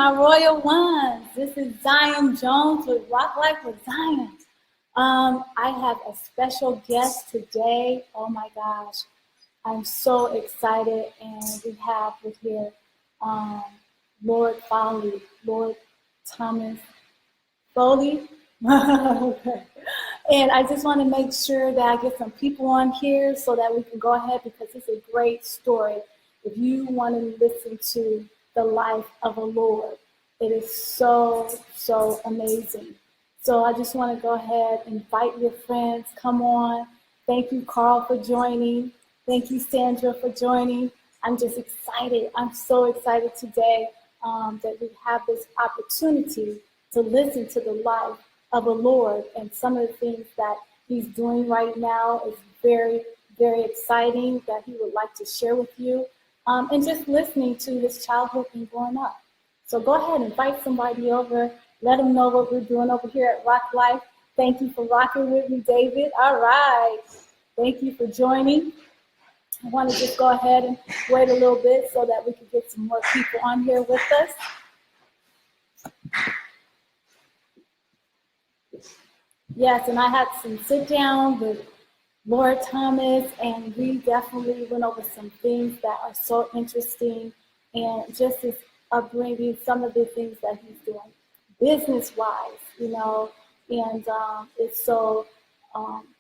my royal ones. This is Zion Jones with Rocklife with Zion. I have a special guest today. Oh my gosh, I'm so excited, and we have with here Lord Foley, Lord Thomas Foley. Okay. And I just want to make sure that I get some people on here so that we can go ahead, because it's a great story. If you want to listen to the life of a Lord, it is so, so amazing. So I just want to go ahead and invite your friends. Come on. Thank you, Carl, for joining. Thank you, Sandra, for joining. I'm just excited. I'm so excited today that we have this opportunity to listen to the life of the Lord, and some of the things that he's doing right now is very, very exciting that he would like to share with you, and just listening to his childhood and growing up. So go ahead and invite somebody over, let them know what we're doing over here at Rock Life. Thank you for rocking with me, David. All right. Thank you for joining. I want to just go ahead and wait a little bit so that we can get some more people on here with us. Yes, and I had some sit down with Lord Thomas, and we definitely went over some things that are so interesting, and just his upbringing, some of the things that he's doing business-wise, and it's so,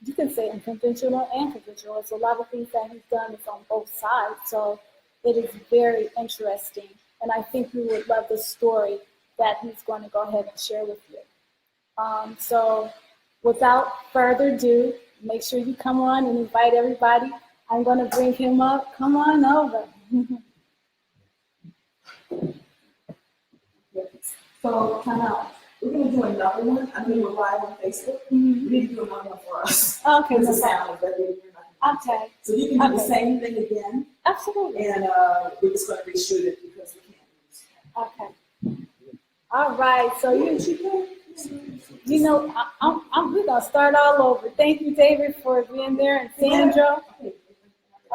you can say unconventional and conventional. It's a lot of things that he's done is on both sides, so it is very interesting, and I think you would love the story that he's going to go ahead and share with you. So without further ado, make sure you come on and invite everybody. I'm going to bring him up. Come on over. So, time out. We're going to do another one. I mean, we're live on Facebook. Mm-hmm. We need to do another one for us. Okay. Because the sound is that we're not. Okay. So you can do the same thing again. Absolutely. And we're just going to reshoot it because we can't use it. Okay. All right. So we're going to start all over. Thank you, David, for being there, and Sandra.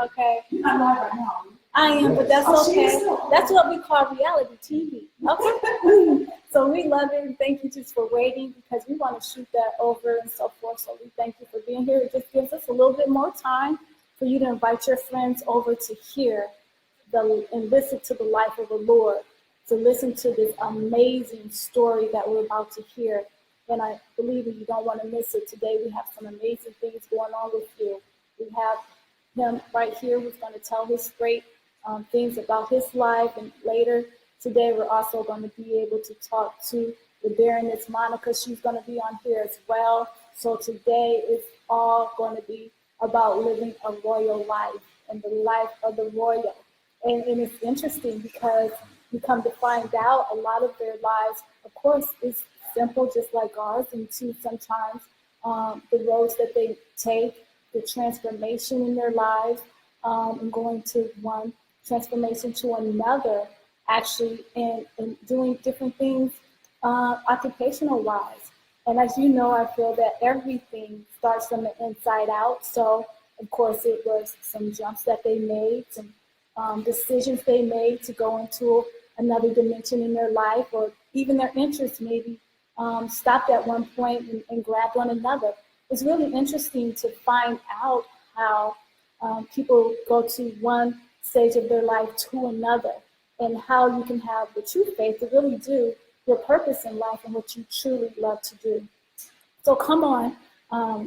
Okay. You're not live right now. I am, but that's okay. That's what we call reality TV. Okay. So we love it, and thank you just for waiting, because we want to shoot that over and so forth. So we thank you for being here. It just gives us a little bit more time for you to invite your friends over to hear and listen to the life of the Lord, to listen to this amazing story that we're about to hear. And I believe that you don't want to miss it. Today we have some amazing things going on with you. We have him right here who's going to tell his great things about his life. And later today we're also going to be able to talk to the Baroness Monica. She's going to be on here as well. So today is all going to be about living a royal life and the life of the royal. And it's interesting because you come to find out a lot of their lives, of course, is simple, just like ours, and two, sometimes the roads that they take, the transformation in their lives, and going to one transformation to another, actually, and doing different things occupational wise. And as you know, I feel that everything starts from the inside out. So, of course, it was some jumps that they made, some decisions they made to go into another dimension in their life, or even their interests maybe stopped at one point and grabbed on another. It's really interesting to find out how people go to one stage of their life to another, and how you can have the true faith to really do your purpose in life and what you truly love to do. So come on,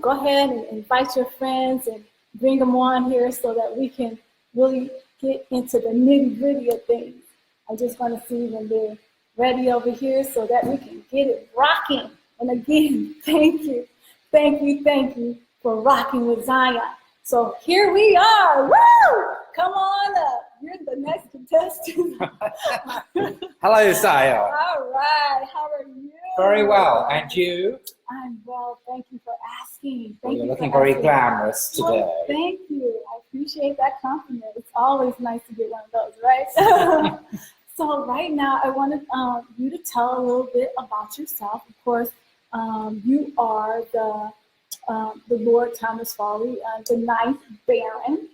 go ahead and invite your friends and bring them on here so that we can really get into the nitty-gritty of things. I just want to see when they're ready over here so that we can get it rocking. And again, thank you for rocking with Zion. So here we are. Woo! Come on up. You're the next contestant. Hello, Zion. All right. How are you? Very well. And you? I'm well. Thank you for asking. You're looking very glamorous today. Well, thank you. I appreciate that compliment. It's always nice to get one of those, right? So right now, I wanted you to tell a little bit about yourself. Of course, you are the Lord Thomas Foley, the 9th Baron,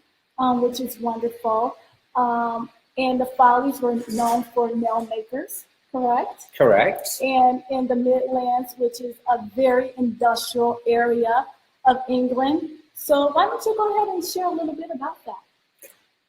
which is wonderful. And the Foleys were known for nail makers. correct? Correct. And in the Midlands, which is a very industrial area of England. So why don't you go ahead and share a little bit about that?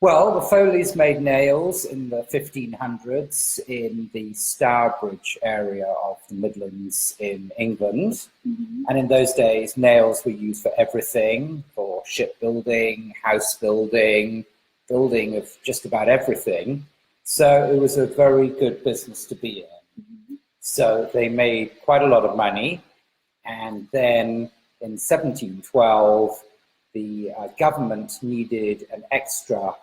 Well, the Foleys made nails in the 1500s in the Stourbridge area of the Midlands in England. Mm-hmm. And in those days, nails were used for everything, for shipbuilding, house building, building of just about everything. So it was a very good business to be in. Mm-hmm. So they made quite a lot of money. And then in 1712, the government needed an extra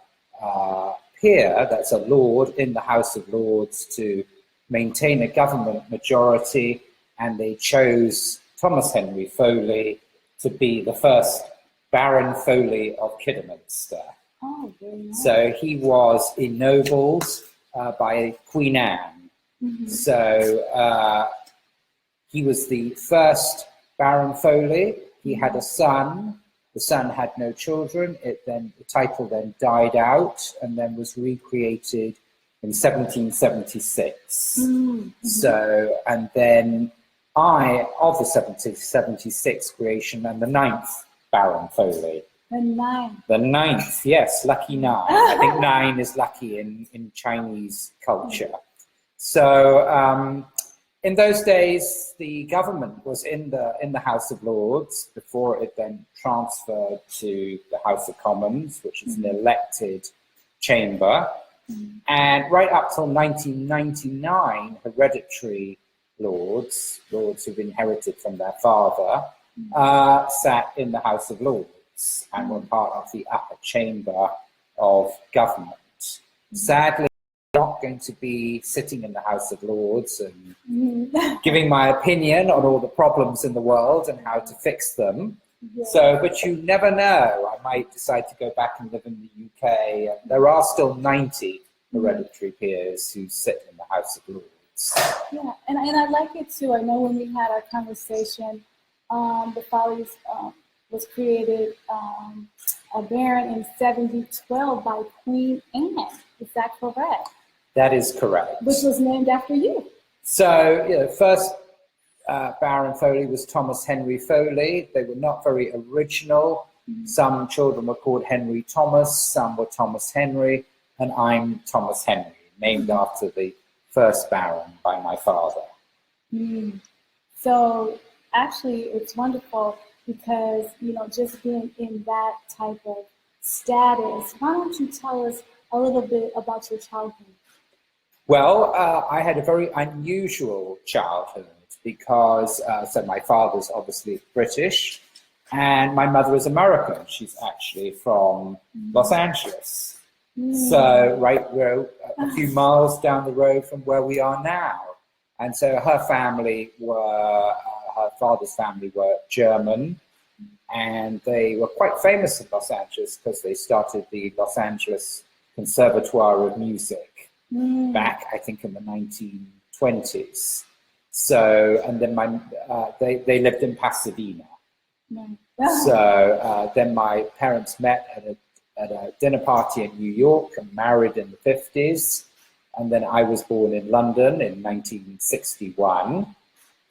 peer, that's a lord, in the House of Lords to maintain a government majority, and they chose Thomas Henry Foley to be the first Baron Foley of Kidderminster. Oh, very nice. So he was ennobled by Queen Anne. Mm-hmm. So he was the first Baron Foley. He had a son. The son had no children. The title then died out and then was recreated in 1776. Mm-hmm. So, and then I, of the 1776 creation, and the 9th Baron Foley. The 9th. The 9th, yes, lucky 9. I think 9 is lucky in Chinese culture. So, in those days, the government was in the House of Lords before it then transferred to the House of Commons, which is an elected chamber. Mm-hmm. And right up till 1999, hereditary lords who've inherited from their father, sat in the House of Lords and were part of the upper chamber of government. Sadly, not going to be sitting in the House of Lords and giving my opinion on all the problems in the world and how to fix them. Yeah. So, but you never know. I might decide to go back and live in the UK. There are still 90 hereditary peers who sit in the House of Lords. Yeah, and I like it too. I know when we had our conversation, the Follies was created a baron in 1712 by Queen Anne. Is that correct? That is correct. Which was named after you. So, first Baron Foley was Thomas Henry Foley. They were not very original. Mm-hmm. Some children were called Henry Thomas, some were Thomas Henry, and I'm Thomas Henry, named after the first Baron by my father. Mm. So, actually, it's wonderful because, just being in that type of status, why don't you tell us a little bit about your childhood? Well, I had a very unusual childhood because, so my father's obviously British and my mother is American. She's actually from Los Angeles. So, we're a few miles down the road from where we are now. And so her father's family were German, and they were quite famous in Los Angeles because they started the Los Angeles Conservatoire of Music back, I think, in the 1920s. So, and then they lived in Pasadena. So then my parents met at a dinner party in New York and married in the 50s. And then I was born in London in 1961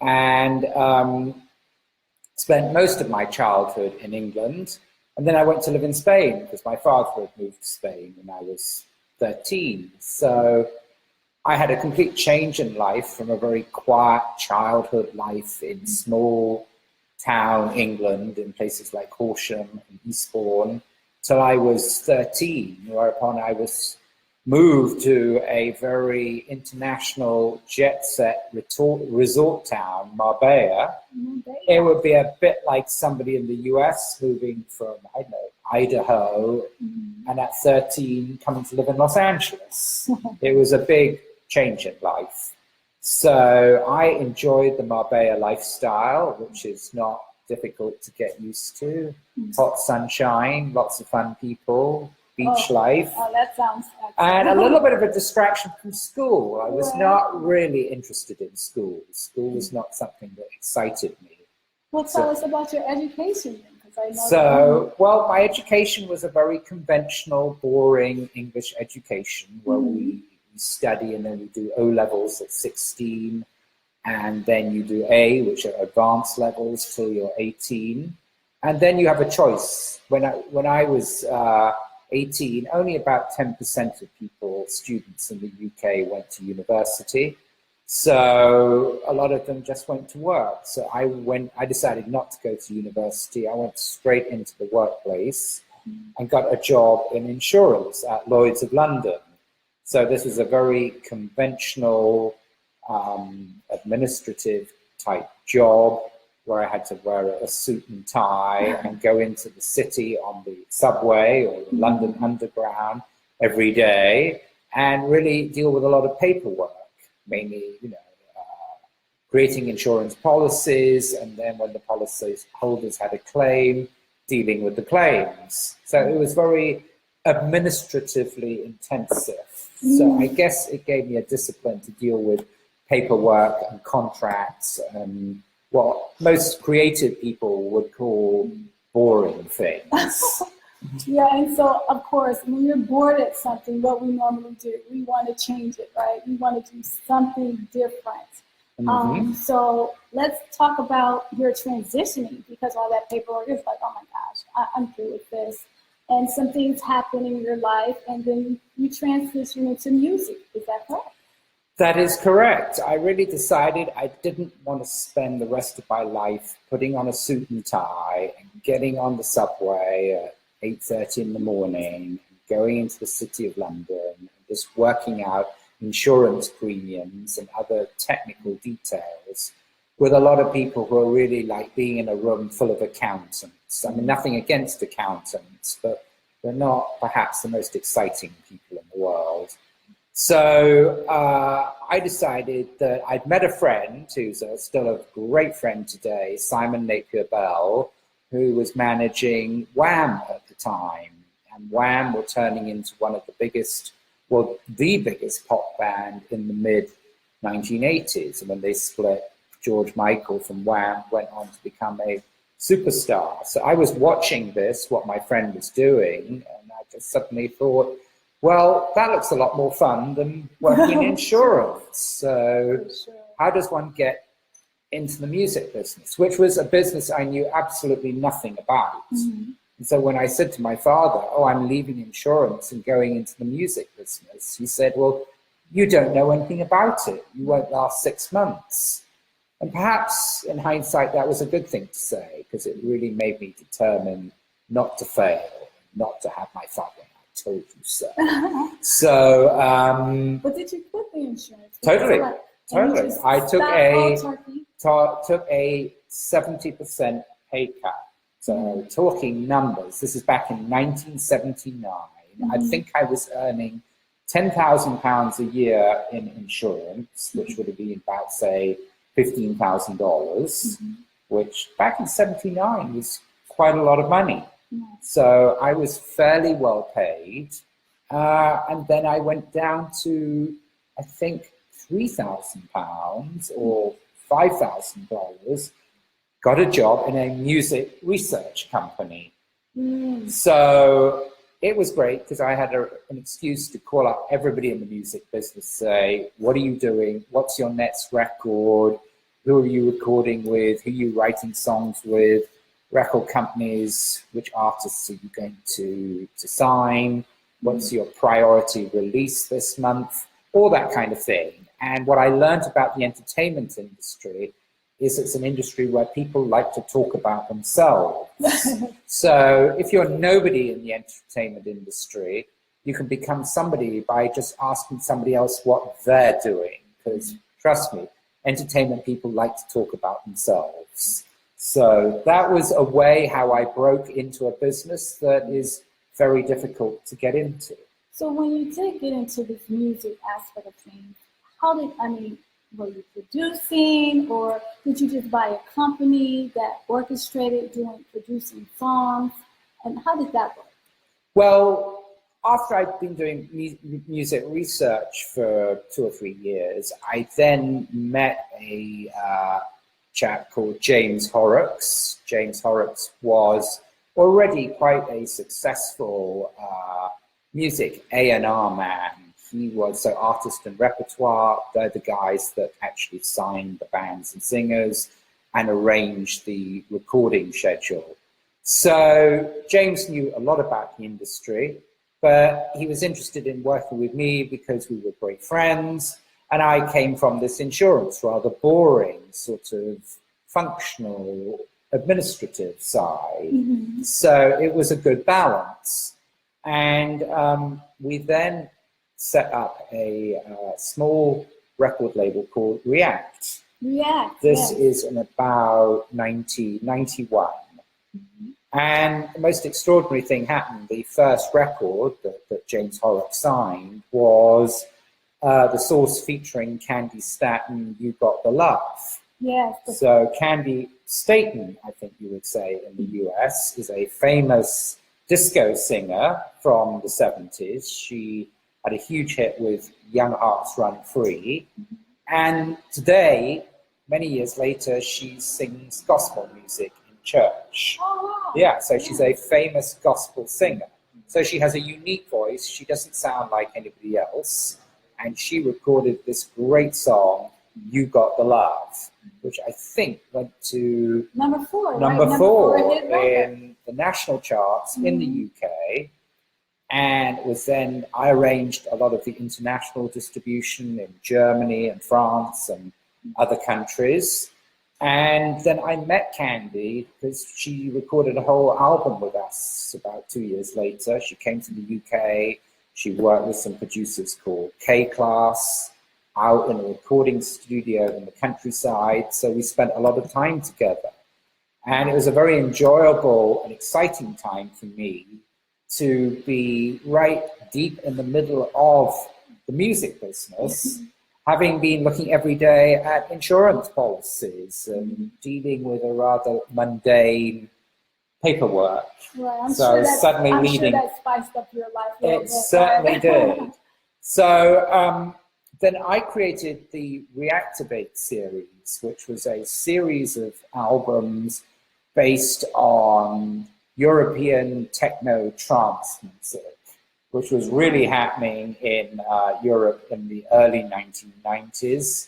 and spent most of my childhood in England. And then I went to live in Spain because my father had moved to Spain when I was 13. So I had a complete change in life from a very quiet childhood life in small town England in places like Horsham and Eastbourne till I was 13, whereupon I was moved to a very international jet-set resort town, Marbella. It would be a bit like somebody in the US moving from, I don't know, Idaho, and at 13 coming to live in Los Angeles. It was a big change in life. So I enjoyed the Marbella lifestyle, which is not difficult to get used to. Hot sunshine, lots of fun people, beach life. Oh, that sounds excellent. And a little bit of a distraction from school. I was not really interested in school. School was not something that excited me. Well, tell us about your education then, because I know. Well, my education was a very conventional, boring English education where we you study, and then you do O-levels at 16, and then you do A, which are advanced levels, till you're 18. And then you have a choice. When I was 18, only about 10% of students in the UK went to university. So a lot of them just went to work. So I decided not to go to university. I went straight into the workplace and got a job in insurance at Lloyd's of London. So this was a very conventional administrative type job where I had to wear a suit and tie and go into the city on the subway or the London Underground every day and really deal with a lot of paperwork, mainly, creating insurance policies, and then when the policy holders had a claim, dealing with the claims. So it was very administratively intensive. So I guess it gave me a discipline to deal with paperwork and contracts and what most creative people would call boring things. Yeah, and so of course, when you're bored at something, what we normally do, we want to change it, right? We want to do something different. So let's talk about your transitioning, because all that paperwork is like, oh my gosh, I'm through with this. And some things happen in your life, and then you transition into music. Is that correct? That is correct. I really decided I didn't want to spend the rest of my life putting on a suit and tie and getting on the subway at 8:30 in the morning, going into the City of London, and just working out insurance premiums and other technical details with a lot of people who are really like being in a room full of accountants. I mean, nothing against accountants, but they're not perhaps the most exciting people in the world. So I decided that I'd met a friend who's still a great friend today, Simon Napier Bell, who was managing Wham at the time. And Wham were turning into one of the biggest, well, the biggest pop band in the mid-1980s. And when they split, George Michael from Wham went on to become a superstar. So I was watching this, what my friend was doing, and I just suddenly thought, well, that looks a lot more fun than working in insurance. So how does one get into the music business, which was a business I knew absolutely nothing about? And so when I said to my father, oh, I'm leaving insurance and going into the music business, he said, well, you don't know anything about it. You won't last 6 months. And perhaps in hindsight, that was a good thing to say, because it really made me determined not to fail, not to have my father. Told you so. But did you quit the insurance? Totally. I took a 70% pay cut. So talking numbers, this is back in 1979. I think I was earning £10,000 a year in insurance, which would have been about, say, $15,000, which back in 79 was quite a lot of money. So I was fairly well paid. And then I went down to, I think, £3,000 or $5,000, got a job in a music research company. So it was great because I had an excuse to call up everybody in the music business, say, what are you doing? What's your next record? Who are you recording with? Who are you writing songs with? Record companies, which artists are you going to sign? What's your priority release this month? All that kind of thing. And what I learned about the entertainment industry is it's an industry where people like to talk about themselves. So if you're nobody in the entertainment industry, you can become somebody by just asking somebody else what they're doing. Because trust me, entertainment people like to talk about themselves. So that was a way how I broke into a business that is very difficult to get into. So when you did get into this music aspect of things, were you producing, or did you just buy a company that orchestrated producing songs? And how did that work? Well, after I'd been doing music research for 2 or 3 years, I then met a chap called James Horrocks. James Horrocks was already quite a successful music A&R man. he was, so artist and repertoire, they're the guys that actually signed the bands and singers and arranged the recording schedule. So James knew a lot about the industry, but he was interested in working with me because we were great friends, and I came from this insurance, rather boring, sort of functional, administrative side. Mm-hmm. So it was a good balance. And we then set up a small record label called React. React. This yes. is in about 1991. Mm-hmm. And the most extraordinary thing happened. The first record that James Horrocks signed was The Source featuring Candy Staton, You Got the Love. Yes. So Candy Staton, I think you would say in the US, is a famous disco singer from the 70s. She had a huge hit with Young Hearts Run Free. And today, many years later, she sings gospel music in church. Oh, wow. Yeah, so she's a famous gospel singer. So she has a unique voice. She doesn't sound like anybody else. And she recorded this great song, You Got the Love, which I think went to number four hit record. in the national charts in the UK. And it was then, I arranged a lot of the international distribution in Germany and France and other countries. And then I met Candy because she recorded a whole album with us about 2 years later. She came to the UK. She worked with some producers called K-Class out in a recording studio in the countryside. So we spent a lot of time together. And it was a very enjoyable and exciting time for me to be right deep in the middle of the music business, having been looking every day at insurance policies and dealing with a rather mundane paperwork. Right. I'm So sure suddenly I'm leading, sure that spiced up your life a little it bit. certainly Right? did. So then I created the Reactivate series, which was a series of albums based on European techno trance music, which was really happening in Europe in the early 1990s.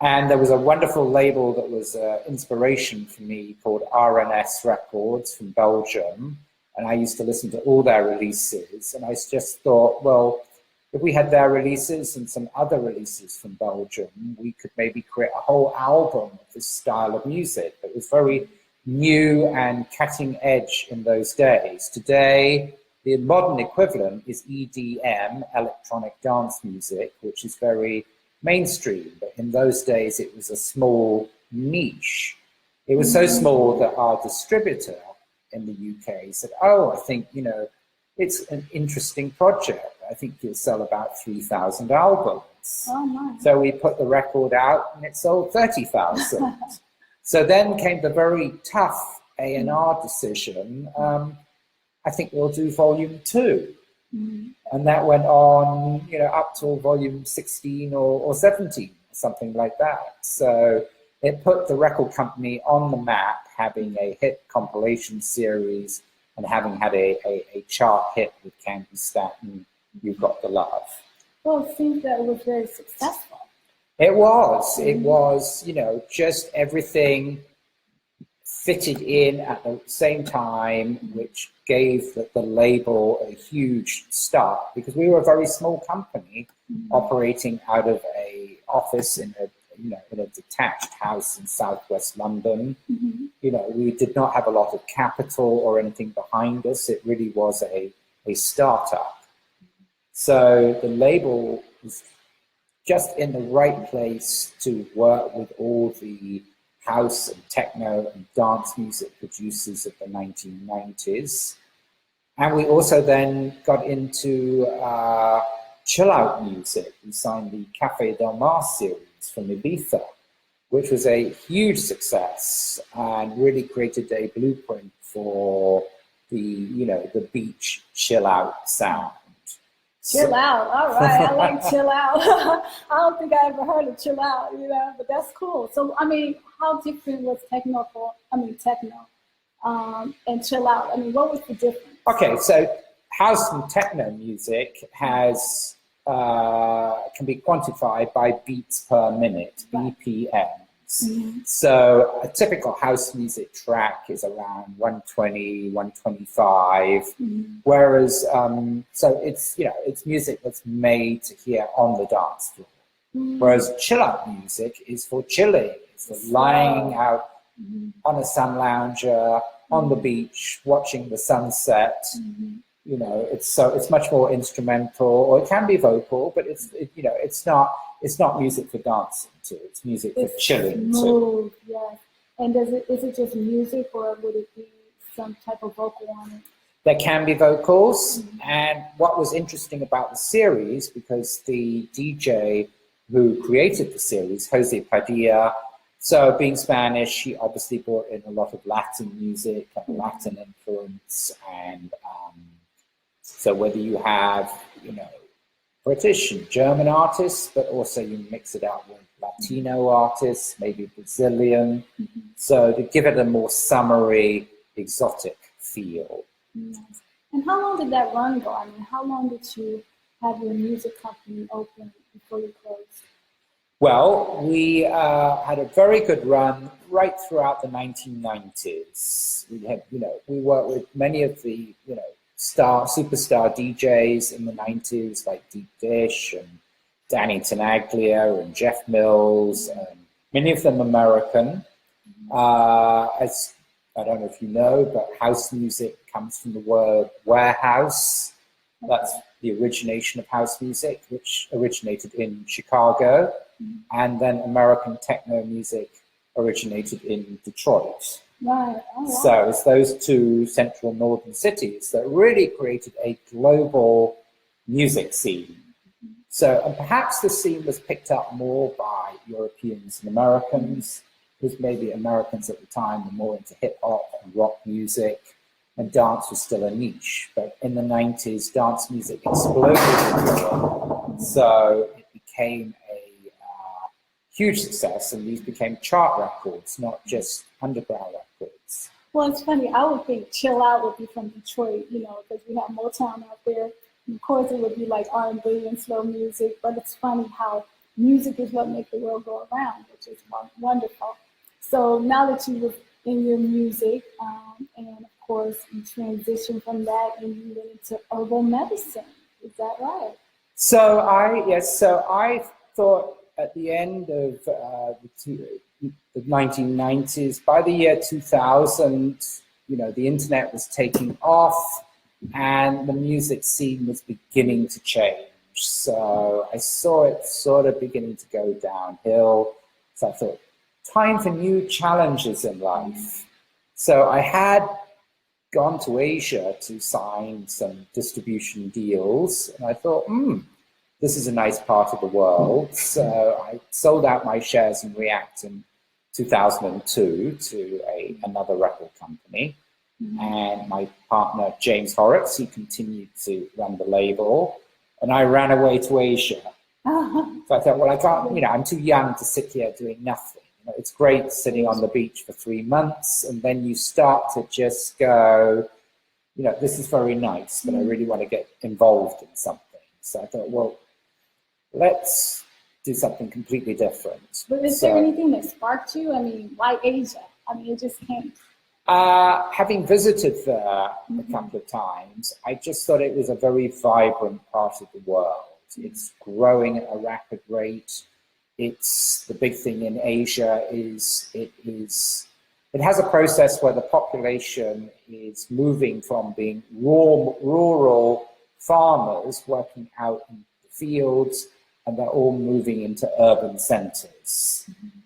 And there was a wonderful label that was inspiration for me called RNS Records from Belgium. And I used to listen to all their releases. And I just thought, well, if we had their releases and some other releases from Belgium, we could maybe create a whole album of this style of music that was very new and cutting edge in those days. Today, the modern equivalent is EDM, electronic dance music, which is very mainstream. But in those days, it was a small niche. It was so small that our distributor in the UK said, oh, I think, it's an interesting project. I think you'll sell about 3,000 albums. Oh, my. So we put the record out and it sold 30,000. So then came the very tough A&R decision. I think we'll do volume 2. Mm-hmm. And that went on, up till volume 16 or 17, something like that. So it put the record company on the map, having a hit compilation series and having had a chart hit with Candy Staton, You Got the Love. Well, it seems that it was very successful. It was, just everything fitted in at the same time, which gave the label a huge start, because we were a very small company operating out of a office in a detached house in southwest London. Mm-hmm. We did not have a lot of capital or anything behind us. It really was a startup. So the label was just in the right place to work with all the house and techno and dance music producers of the 1990s. And we also then got into chill out music. We signed the Café Del Mar series from Ibiza, which was a huge success and really created a blueprint for the beach chill out sound. Chill out, all right. I like chill out. I don't think I ever heard of chill out, but that's cool. So, how different was techno and chill out? What was the difference? Okay, so house and techno music has can be quantified by beats per minute, BPMs. Mm-hmm. So a typical house music track is around 120, 125, whereas so it's it's music that's made to hear on the dance floor. Whereas chill out music is for chilling, it's for lying out on a sun lounger on the beach watching the sunset. It's much more instrumental, or it can be vocal, but it's not music for dancing to. It's music for chilling smooth, to. Yes. And is it just music, or would it be some type of vocal on it? There can be vocals, and what was interesting about the series, because the DJ who created the series, Jose Padilla, so being Spanish, he obviously brought in a lot of Latin music and Latin influence, and so whether you have, British and German artists, but also you mix it out with Latino artists, maybe Brazilian, so to give it a more summery, exotic feel. Yes. And how long did that run go? I mean, how long did you have your music company open before you closed? Well, we had a very good run right throughout the 1990s. We had, we worked with many of the, superstar DJs in the 90s, like Deep Dish and Danny Tenaglia and Jeff Mills, and many of them American. As I don't know if you know, but house music comes from the word warehouse. That's the origination of house music, which originated in Chicago, and then American techno music originated in Detroit. Right. Oh, wow. So it's those two central northern cities that really created a global music scene. So, and perhaps the scene was picked up more by Europeans and Americans, because maybe Americans at the time were more into hip hop and rock music, and dance was still a niche. But in the 90s, dance music exploded in Europe. So it became a huge success, and these became chart records, not just underground records. Well, it's funny. I would think chill out would be from Detroit, because we have Motown out there. And of course, it would be like R&B and slow music. But it's funny how music is what makes the world go around, which is wonderful. So now that you were in your music, and of course you transitioned from that and you went into herbal medicine. Is that right? So I thought at the end of the 1990s, by the year 2000, the internet was taking off and the music scene was beginning to change. So I saw it sort of beginning to go downhill. So I thought, time for new challenges in life. So I had gone to Asia to sign some distribution deals, and I thought, this is a nice part of the world. So I sold out my shares in React in 2002 to another record company. And my partner, James Horrocks, he continued to run the label, and I ran away to Asia. So I thought, well, I can't, I'm too young to sit here doing nothing. It's great sitting on the beach for 3 months, and then you start to just go, this is very nice, but I really want to get involved in something. So I thought, well, let's do something completely different. But is there anything that sparked you? I mean, why Asia? I mean, it just came. Having visited there a couple of times, I just thought it was a very vibrant part of the world. It's growing at a rapid rate. It's the big thing in Asia is it has a process where the population is moving from being rural farmers working out in the fields, and they're all moving into urban centers.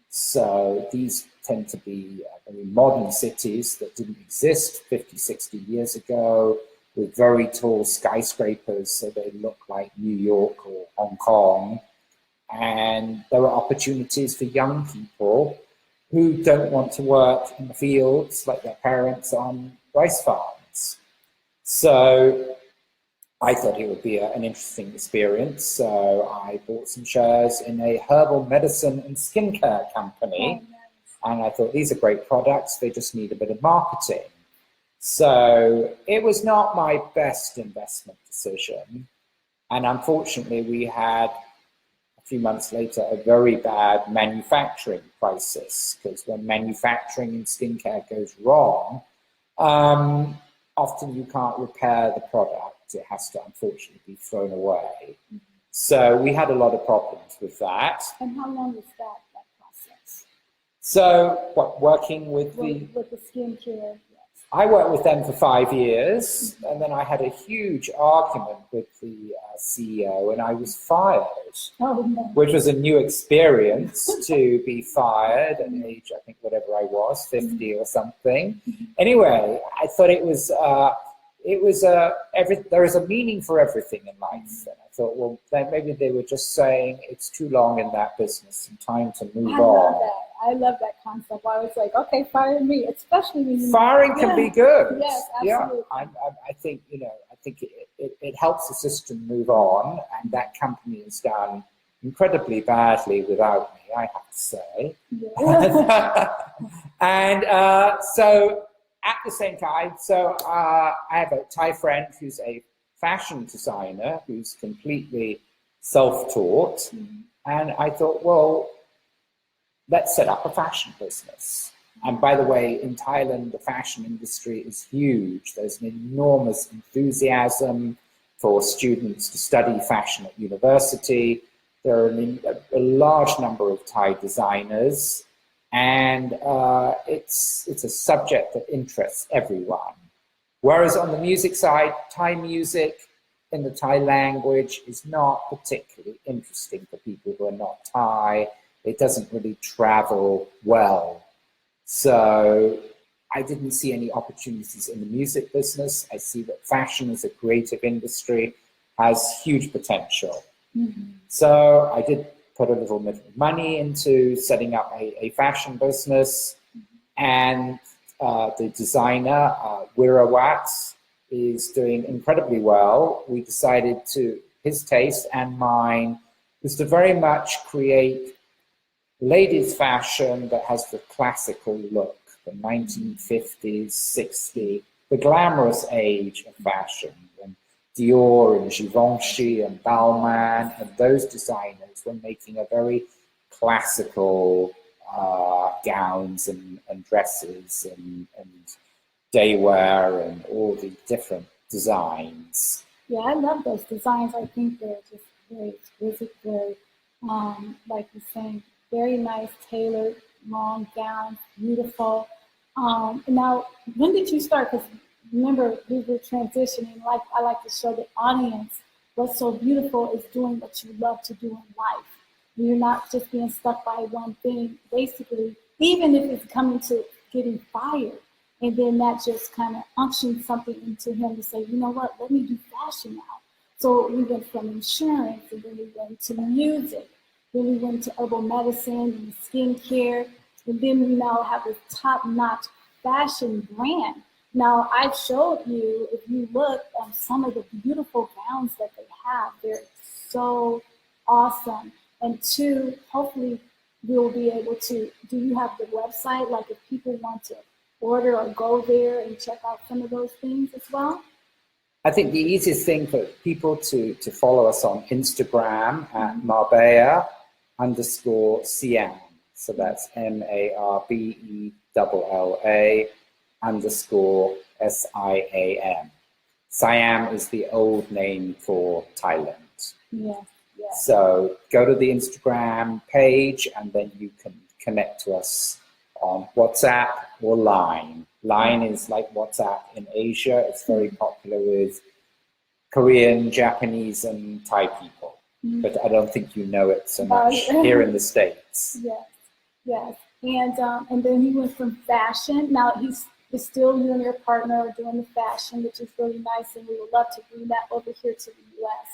So these tend to be very modern cities that didn't exist 50, 60 years ago, with very tall skyscrapers, so they look like New York or Hong Kong. And there are opportunities for young people who don't want to work in the fields like their parents on rice farms. So I thought it would be an interesting experience. So I bought some shares in a herbal medicine and skincare company. And I thought, these are great products, they just need a bit of marketing. So it was not my best investment decision, And unfortunately, we had a few months later a very bad manufacturing crisis, because when manufacturing in skincare goes wrong, often you can't repair the product. It has to unfortunately be thrown away. So we had a lot of problems with that. And how long was that process? So working with the skincare, yes. I worked with them for 5 years, and then I had a huge argument with the CEO, and I was fired, Oh, no. which was a new experience to be fired at age, I think, whatever I was, 50 or something. Anyway, I thought there is a meaning for everything in life. And I thought, well, then maybe they were just saying it's too long in that business and time to move on. I love that concept. I was like, okay, fire me, especially when you firing can be good. Yes, absolutely. Yeah, I think it helps the system move on, and that company has done incredibly badly without me, I have to say. Yeah. And so at the same time, I have a Thai friend who's a fashion designer who's completely self-taught, and I thought, well, let's set up a fashion business. And by the way, in Thailand, the fashion industry is huge. There's an enormous enthusiasm for students to study fashion at university. There are a large number of Thai designers, and it's a subject that interests everyone. Whereas on the music side, Thai music in the Thai language is not particularly interesting for people who are not Thai. It doesn't really travel well. So I didn't see any opportunities in the music business. I see that fashion as a creative industry has huge potential. So I did put a little bit of money into setting up a fashion business, and the designer, Wira Watts, is doing incredibly well. We decided his taste and mine was to very much create ladies' fashion that has the classical look, the 1950s, 60s, the glamorous age of fashion, when Dior and Givenchy and Balmain and those designers were making a very classical gowns and dresses and daywear and all the different designs. Yeah, I love those designs. I think they're just very exquisite, very, like you're saying, very nice, tailored, long gowns, beautiful. Now, when did you start? Because remember, we were transitioning. Like I like to show the audience what's so beautiful is doing what you love to do in life. You're not just being stuck by one thing. Basically, even if it's coming to getting fired, and then that just kind of unctions something into him to say, you know what, let me do fashion now. So we went from insurance, and then we went to music. Then we went to herbal medicine and skincare. And then we now have a top-notch fashion brand. Now, I've showed you, if you look at some of the beautiful gowns that they have, they're so awesome. And two, hopefully we'll be able to, do you have the website? Like if people want to order or go there and check out some of those things as well? I think the easiest thing for people to follow us on Instagram at Marbella_Siam. So that's MARBELLA_SIAM. Siam is the old name for Thailand. Yes. So go to the Instagram page, and then you can connect to us on WhatsApp or Line. Line is like WhatsApp in Asia. It's very popular with Korean, Japanese, and Thai people. But I don't think you know it so much here in the States. Yes. And then he went from fashion. Now it's still you and your partner are doing the fashion, which is really nice, and we would love to bring that over here to the U.S.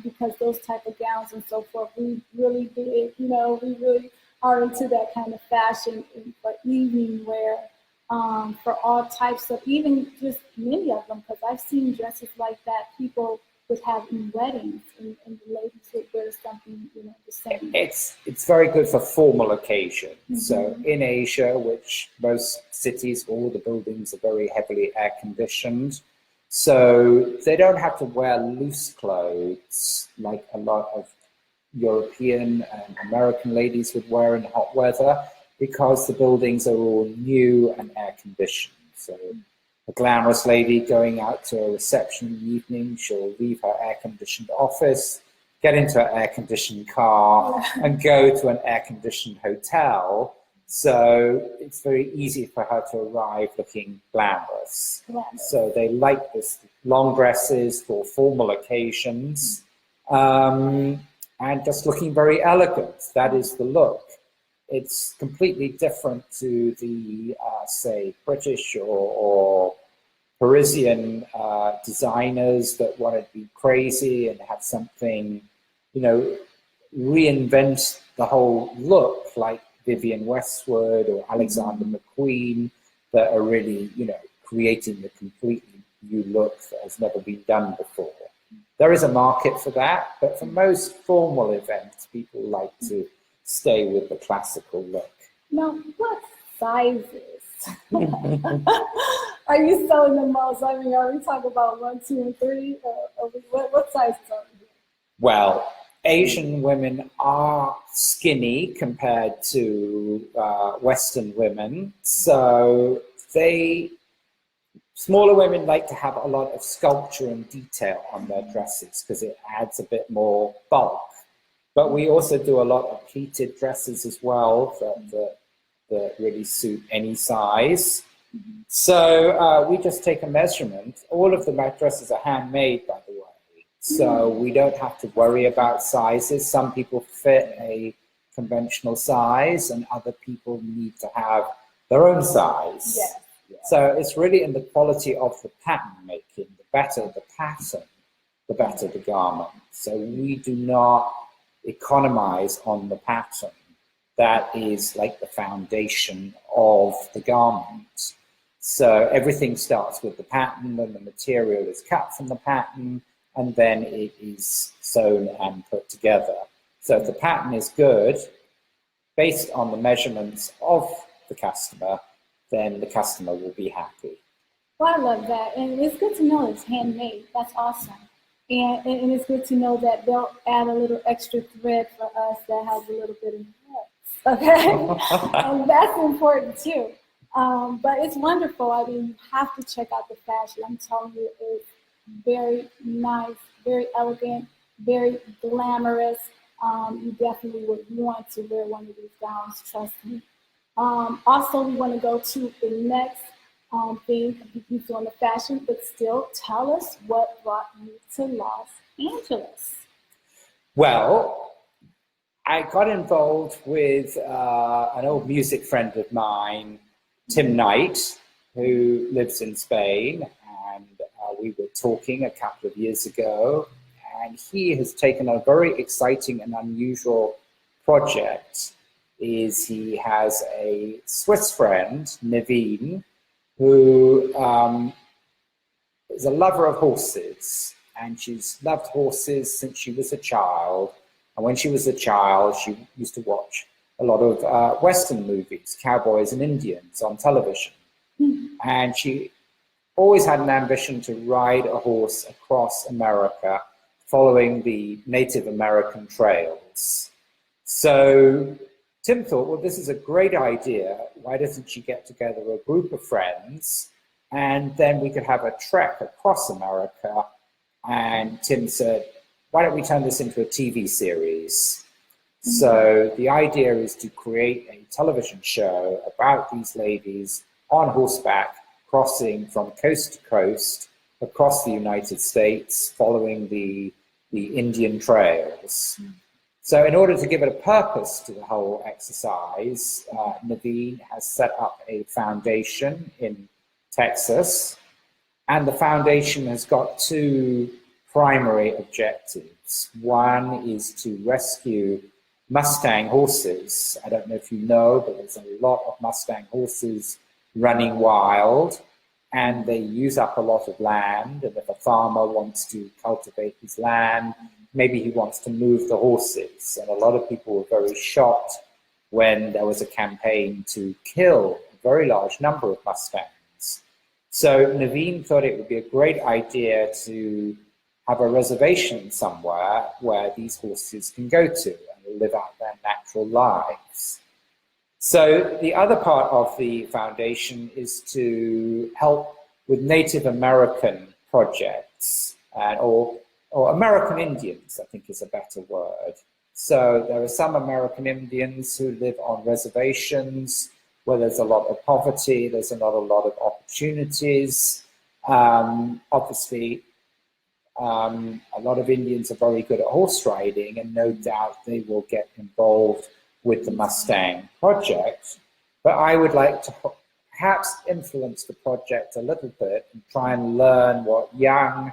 Because those type of gowns and so forth, we really did, we really are into that kind of fashion for evening wear, for all types of, even just many of them, because I've seen dresses like that people would have in weddings, and the ladies would wear something, the same. It's very good for formal occasions. So in Asia, which most cities, all the buildings are very heavily air conditioned, So they don't have to wear loose clothes like a lot of European and American ladies would wear in hot weather, because the buildings are all new and air conditioned. So a glamorous lady going out to a reception in the evening, she'll leave her air conditioned office, get into an air conditioned car, and go to an air conditioned hotel. So it's very easy for her to arrive looking glamorous. So they like this long dresses for formal occasions, and just looking very elegant. That is the look. It's completely different to the, say, British or Parisian designers that want to be crazy and have something, reinvent the whole look, like Vivienne Westwood or Alexander McQueen, that are really, creating a completely new look that has never been done before. There is a market for that, but for most formal events, people like to stay with the classical look. Now, what sizes are you selling the most? I mean, are we talking about 1, 2, and 3? What sizes are we? Well, Asian women are skinny compared to Western women, so smaller women like to have a lot of sculpture and detail on their dresses because it adds a bit more bulk. But we also do a lot of pleated dresses as well that really suit any size. So we just take a measurement. All of the dresses are handmade, by the way. So we don't have to worry about sizes. Some people fit a conventional size and other people need to have their own size. Yes. So it's really in the quality of the pattern making. The better the pattern, the better the garment. So we do not economize on the pattern. That is like the foundation of the garment. So everything starts with the pattern, then the material is cut from the pattern, and then it is sewn and put together. So if the pattern is good, based on the measurements of the customer, then the customer will be happy. Well, I love that. And it's good to know it's handmade. That's awesome. And it's good to know that they'll add a little extra thread for us that has a little bit of nuts. Okay? And that's important too. But it's wonderful. I mean, you have to check out the fashion. I'm telling you, it's very nice, very elegant, very glamorous. You definitely would want to wear one of these gowns, trust me. Also, we want to go to the next thing. You're doing the fashion, but still tell us what brought you to Los Angeles. Well, I got involved with an old music friend of mine, Tim Knight, who lives in Spain, and we were talking a couple of years ago, and he has taken a very exciting and unusual project. He has a Swiss friend, Naveen, who is a lover of horses, and she's loved horses since she was a child. And when she was a child, she used to watch a lot of Western movies, cowboys and Indians on television. And she always had an ambition to ride a horse across America, following the Native American trails. So Tim thought, well, this is a great idea. Why doesn't she get together a group of friends and then we could have a trek across America? And Tim said, why don't we turn this into a TV series? So the idea is to create a television show about these ladies on horseback crossing from coast to coast across the United States, following the Indian trails. So in order to give it a purpose to the whole exercise, Naveen has set up a foundation in Texas, and the foundation has got two primary objectives. One is to rescue Mustang horses. I don't know if you know, but there's a lot of Mustang horses running wild, and they use up a lot of land. And if a farmer wants to cultivate his land, maybe he wants to move the horses. And a lot of people were very shocked when there was a campaign to kill a very large number of Mustangs. So Naveen thought it would be a great idea to have a reservation somewhere where these horses can go to and live out their natural lives. So the other part of the foundation is to help with Native American projects, or American Indians, I think is a better word. So there are some American Indians who live on reservations where there's a lot of poverty, there's not a lot of opportunities. Obviously, a lot of Indians are very good at horse riding, and no doubt they will get involved with the Mustang project. But I would like to perhaps influence the project a little bit and try and learn what young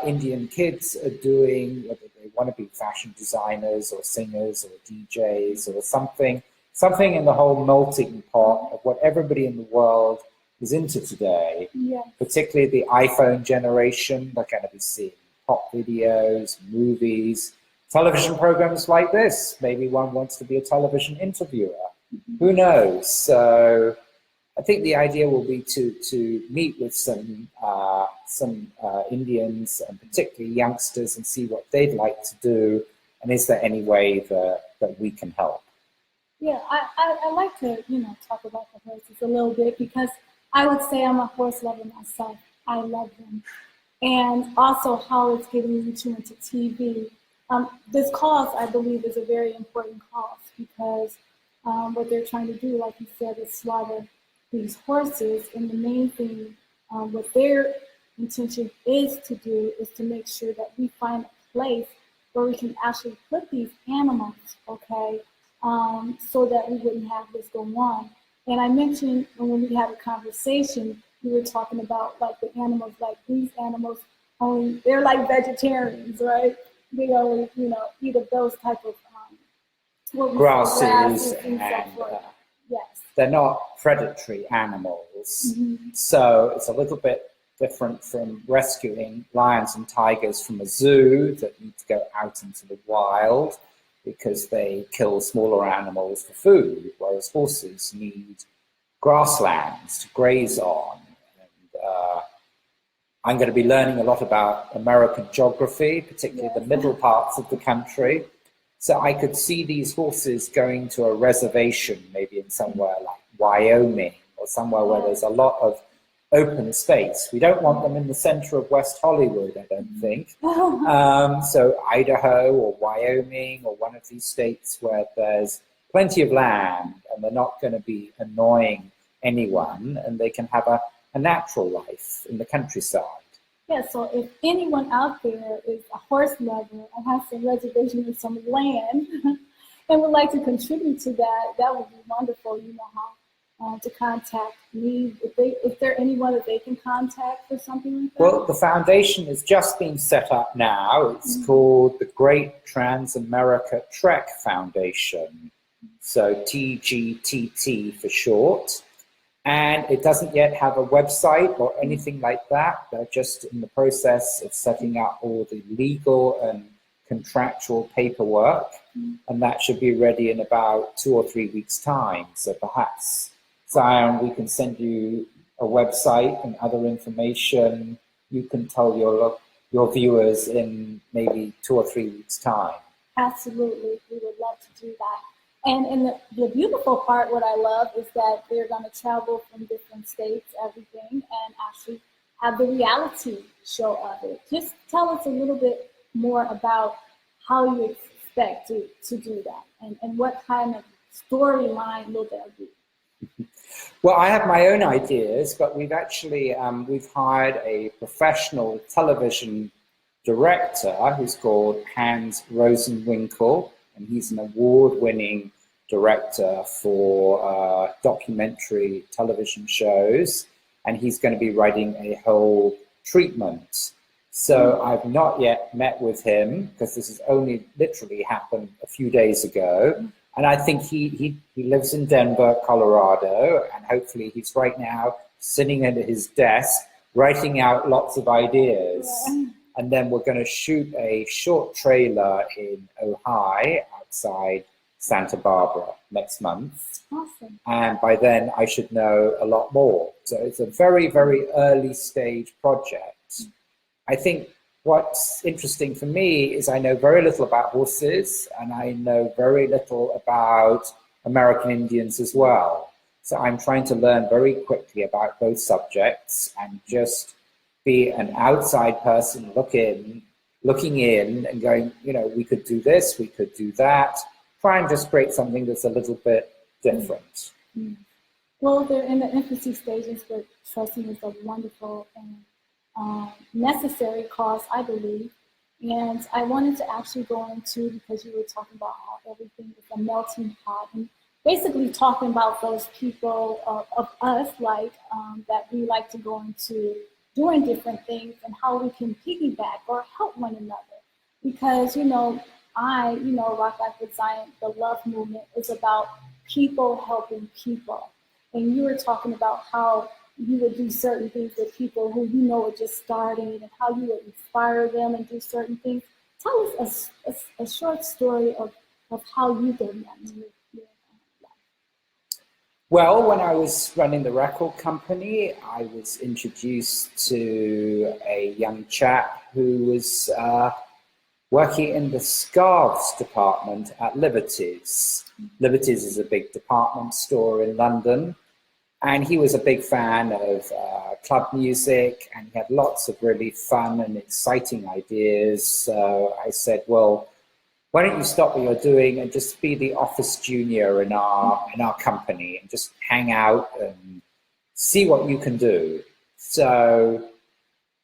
Indian kids are doing, whether they want to be fashion designers or singers or DJs or something in the whole melting pot of what everybody in the world is into today, particularly the iPhone generation. They're going to be seeing pop videos, movies, television programs like this. Maybe one wants to be a television interviewer. Who knows? So I think the idea will be to meet with some Indians, and particularly youngsters, and see what they'd like to do, and is there any way that we can help? Yeah, I like to, talk about the horses a little bit, because I would say I'm a horse lover myself. I love them. And also how it's getting into TV. This cause, I believe, is a very important cause, because what they're trying to do, like you said, is slaughter these horses. And the main thing, what their intention is to do, is to make sure that we find a place where we can actually put these animals, okay, so that we wouldn't have this go on. And I mentioned when we had a conversation, we were talking about like the animals, like these animals only, they're like vegetarians, right? They only, eat of those type of grasses and so forth. Yes. They're not predatory animals. So it's a little bit different from rescuing lions and tigers from a zoo that need to go out into the wild because they kill smaller animals for food, whereas horses need grasslands to graze on. And I'm going to be learning a lot about American geography, particularly the middle parts of the country. So I could see these horses going to a reservation, maybe in somewhere like Wyoming, or somewhere where there's a lot of open space. We don't want them in the center of West Hollywood, I don't think. So Idaho or Wyoming, or one of these states where there's plenty of land and they're not going to be annoying anyone, and they can have a natural life in the countryside. Yeah, so if anyone out there is a horse lover and has some reservation in some land and would like to contribute to that, that would be wonderful. You know how to contact me. If there anyone that they can contact for something like that? Well, the foundation is just being set up now. It's called the Great Trans-America Trek Foundation. So TGTT for short. And it doesn't yet have a website or anything like that. They're just in the process of setting up all the legal and contractual paperwork. And that should be ready in about 2 or 3 weeks' time. So perhaps, Zion, we can send you a website and other information. You can tell your viewers in maybe 2 or 3 weeks' time. Absolutely. We would love to do that. And the beautiful part, what I love, is that they're going to travel from different states, everything, and actually have the reality show of it. Just tell us a little bit more about how you expect to do that, and what kind of storyline will there be? Well, I have my own ideas, but we've actually we've hired a professional television director who's called Hans Rosenwinkel, and he's an award-winning director for documentary television shows, and he's going to be writing a whole treatment. So I've not yet met with him, because this has only literally happened a few days ago. And I think he lives in Denver, Colorado, and hopefully he's right now sitting at his desk writing out lots of ideas. And then we're going to shoot a short trailer in Ojai outside Santa Barbara next month. Awesome. And by then I should know a lot more. So it's a very, very early stage project. I think what's interesting for me is I know very little about horses and I know very little about American Indians as well. So I'm trying to learn very quickly about both subjects and just be an outside person looking in and going, you know, we could do this, we could do that. Try and just create something that's a little bit different. Well, they're in the infancy stages, but trust me, it's a wonderful and necessary cause, I believe. And I wanted to actually go into, because you were talking about how everything is a melting pot, and basically talking about those people of us, like that we like to go into doing different things and how we can piggyback or help one another. Because, Rocklife with Zion, the love movement is about people helping people. And you were talking about how you would do certain things with people who are just starting and how you would inspire them and do certain things. Tell us a short story of how you did that in your life. Well, when I was running the record company, I was introduced to a young chap who was working in the scarves department at Liberty's. Liberty's is a big department store in London. And he was a big fan of club music, and he had lots of really fun and exciting ideas. So I said, well, why don't you stop what you're doing and just be the office junior in our company and just hang out and see what you can do. So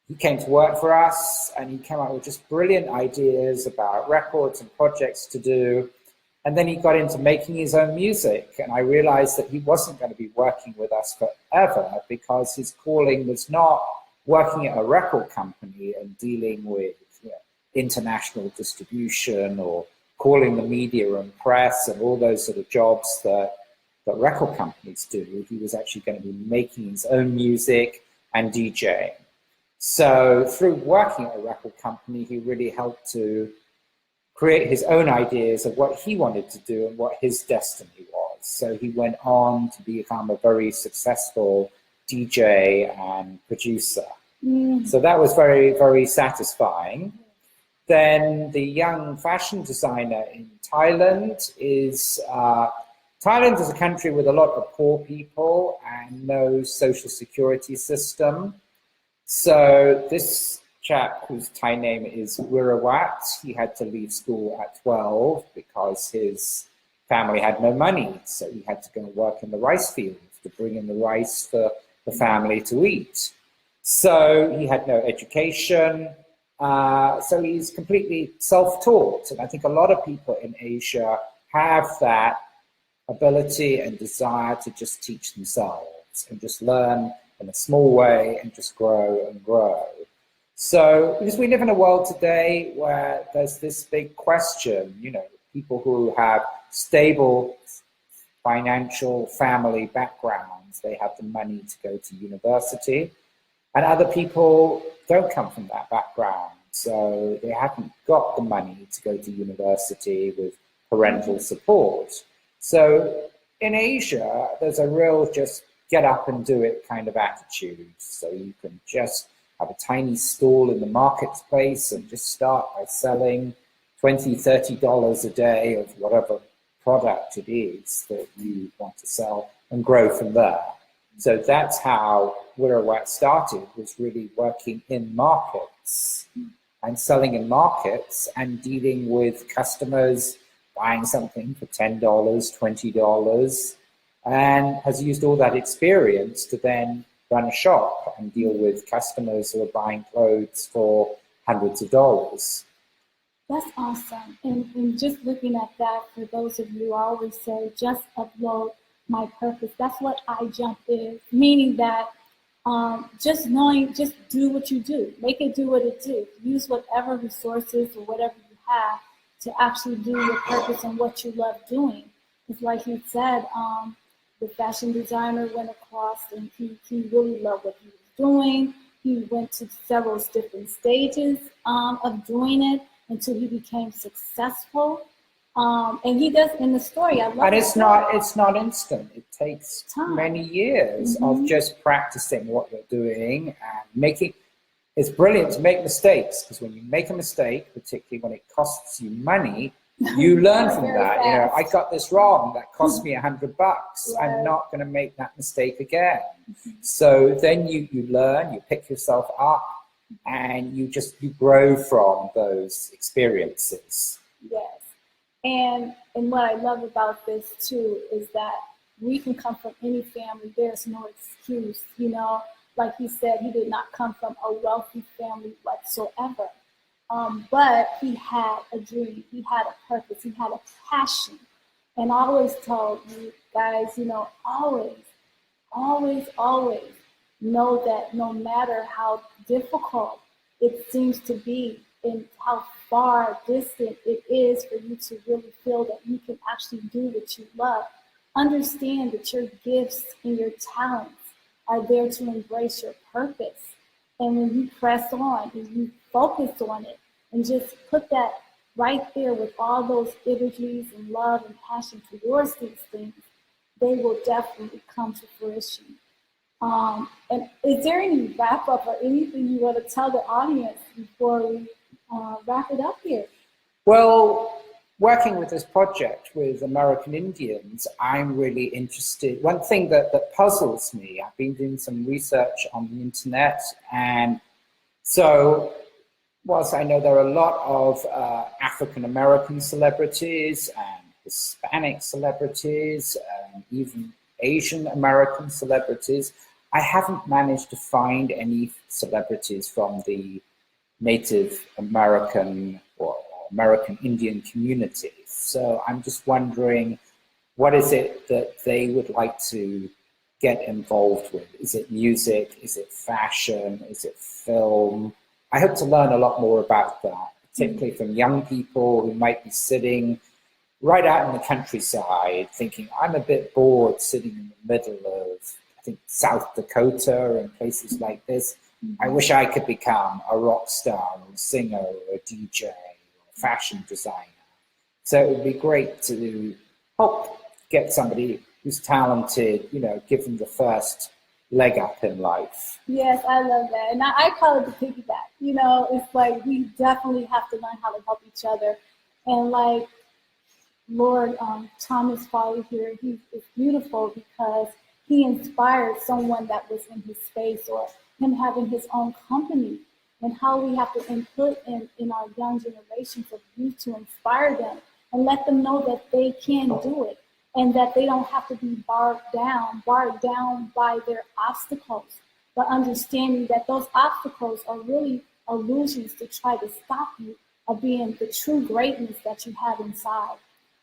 he came to work for us and he came up with just brilliant ideas about records and projects to do. And then he got into making his own music, and I realized that he wasn't going to be working with us forever because his calling was not working at a record company and dealing with international distribution or calling the media and press and all those sort of jobs that record companies do. He was actually going to be making his own music and DJing. So through working at a record company, he really helped to create his own ideas of what he wanted to do and what his destiny was. So he went on to become a very successful DJ and producer. So that was very, very satisfying. Then the young fashion designer in Thailand is a country with a lot of poor people and no social security system. So this chap, whose Thai name is Wirawat, he had to leave school at 12 because his family had no money. So he had to go and work in the rice fields to bring in the rice for the family to eat. So he had no education. So he's completely self-taught. And I think a lot of people in Asia have that ability and desire to just teach themselves and just learn in a small way and just grow and grow. So, because we live in a world today where there's this big question, people who have stable financial family backgrounds, they have the money to go to university, and other people don't come from that background. So they haven't got the money to go to university with parental support. So in Asia, there's a real just get up and do it kind of attitude. So you can just have a tiny stall in the marketplace and just start by selling $20, $30 a day of whatever product it is that you want to sell and grow from there. So that's how Wirawat started, was really working in markets and selling in markets and dealing with customers buying something for $10, $20, and has used all that experience to then run a shop and deal with customers who are buying clothes for hundreds of dollars. That's awesome. And just looking at that, for those of you, I always say, just upload my purpose. That's what I jump in, meaning that just do what you do. Make it do what it do. Use whatever resources or whatever you have to actually do your purpose and what you love doing. It's like you said, the fashion designer went across and he really loved what he was doing. He went to several different stages of doing it until he became successful. And he does in the story. I love And the it's story. not instant. It takes Time. many years Mhm. of just practicing what you're doing and making. It's brilliant to make mistakes, because when you make a mistake, particularly when it costs you money, you learn from Very that. You know, fast. I got this wrong. That cost me $100. Right. I'm not going to make that mistake again. So then you learn, you pick yourself up, and you grow from those experiences. Yes. And what I love about this too is that we can come from any family. There's no excuse, you know. Like he said, he did not come from a wealthy family whatsoever. But he had a dream, he had a purpose, he had a passion. And I always tell you guys, you know, always know that no matter how difficult it seems to be and how far distant it is for you to really feel that you can actually do what you love, understand that your gifts and your talents are there to embrace your purpose. And when you press on and you focus on it and just put that right there with all those energies and love and passion towards these things, they will definitely come to fruition. And is there any wrap up or anything you want to tell the audience before we wrap it up here? Well, working with this project with American Indians, I'm really interested. One thing that puzzles me, I've been doing some research on the internet, and so whilst I know there are a lot of African American celebrities and Hispanic celebrities, and even Asian American celebrities, I haven't managed to find any celebrities from the Native American or American Indian communities. So I'm just wondering, what is it that they would like to get involved with? Is it music? Is it fashion? Is it film? I hope to learn a lot more about that, particularly from young people who might be sitting right out in the countryside thinking, I'm a bit bored sitting in the middle of, I think, South Dakota and places like this. I wish I could become a rock star or a singer or a DJ or a fashion designer. So it would be great to help get somebody who's talented, you know, give them the first leg up in life. Yes, I love that. And I call it the piggyback. You know, it's like we definitely have to learn how to help each other. And like Lord Thomas Foley here, he is beautiful because he inspired someone that was in his space, or him having his own company, and how we have to input in our young generations of youth to inspire them and let them know that they can do it and that they don't have to be barred down by their obstacles, but understanding that those obstacles are really illusions to try to stop you of being the true greatness that you have inside.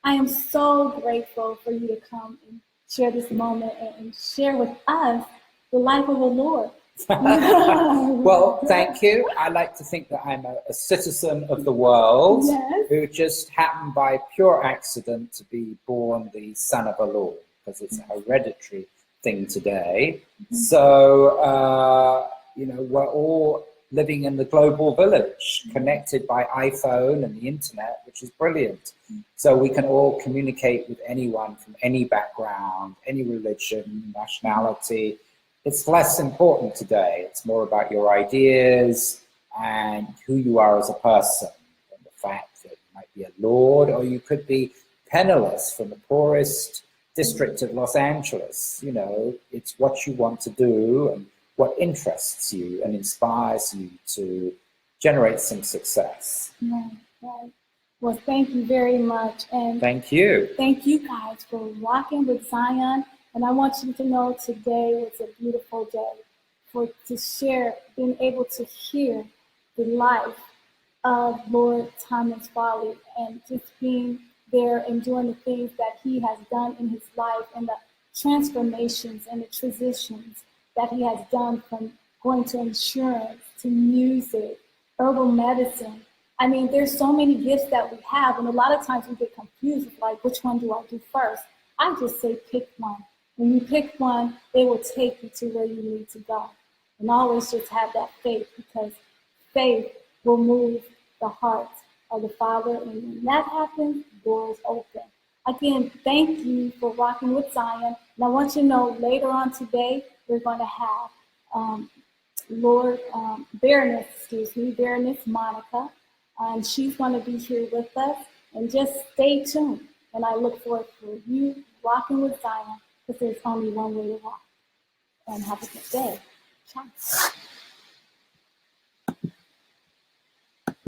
I am so grateful for you to come and share this moment and share with us the life of the Lord. Well, thank you. I like to think that I'm a citizen of the world. Yes. Who just happened by pure accident to be born the son of a Lord, because it's a hereditary thing today. So, you know, we're all living in the global village, connected by iPhone and the internet, which is brilliant. So we can all communicate with anyone from any background, any religion, nationality. It's less important today. It's more about your ideas and who you are as a person, and the fact that you might be a lord, or you could be penniless from the poorest district of Los Angeles. You know, it's what you want to do and what interests you and inspires you to generate some success. Right, right. Well, thank you very much. And Thank you. thank you guys for rocking with Zion. And I want you to know today was a beautiful day to share, being able to hear the life of Lord Thomas Foley and just being there and doing the things that he has done in his life and the transformations and the transitions that he has done from going to insurance to music, herbal medicine. I mean, there's so many gifts that we have, and a lot of times we get confused with like, which one do I do first? I just say pick one. When you pick one, it will take you to where you need to go. And always just have that faith, because faith will move the heart of the Father. And when that happens, doors open. Again, thank you for rocking with Zion. And I want you to know later on today, we're going to have Baroness Monica. And she's going to be here with us. And just stay tuned. And I look forward to you rocking with Zion, because there's only one way to rock. And have a good day. Ciao.